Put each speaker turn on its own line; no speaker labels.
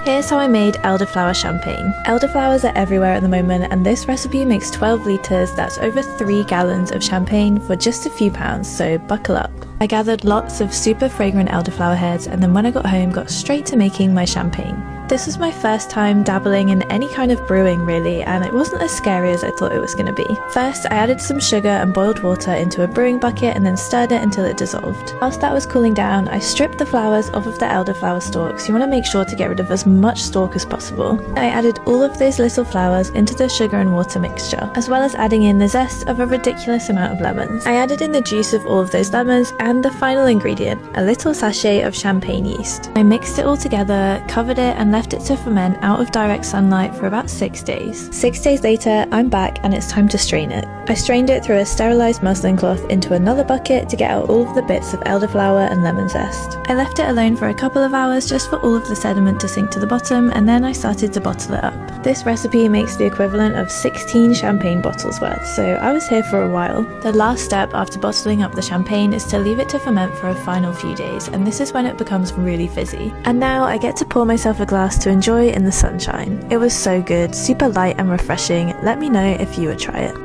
Here's how I made elderflower champagne. Elderflowers are everywhere at the moment, and this recipe makes 12 litres, that's over 3 gallons of champagne for just a few pounds, so buckle up. I gathered lots of super fragrant elderflower heads, and then when I got home got straight to making my champagne. This was my first time dabbling in any kind of brewing really, and it wasn't as scary as I thought it was going to be. First, I added some sugar and boiled water into a brewing bucket and then stirred it until it dissolved. Whilst that was cooling down, I stripped the flowers off of the elderflower stalks. You want to make sure to get rid of as much stalk as possible. I added all of those little flowers into the sugar and water mixture, as well as adding in the zest of a ridiculous amount of lemons. I added in the juice of all of those lemons and the final ingredient, a little sachet of champagne yeast. I mixed it all together, covered it and left it to ferment out of direct sunlight for about 6 days. 6 days later, I'm back and it's time to strain it. I strained it through a sterilised muslin cloth into another bucket to get out all of the bits of elderflower and lemon zest. I left it alone for a couple of hours just for all of the sediment to sink to the bottom, and then I started to bottle it up. This recipe makes the equivalent of 16 champagne bottles worth, so I was here for a while. The last step after bottling up the champagne is to leave it to ferment for a final few days, and this is when it becomes really fizzy. And now I get to pour myself a glass to enjoy in the sunshine. It was so good, super light and refreshing. Let me know if you would try it.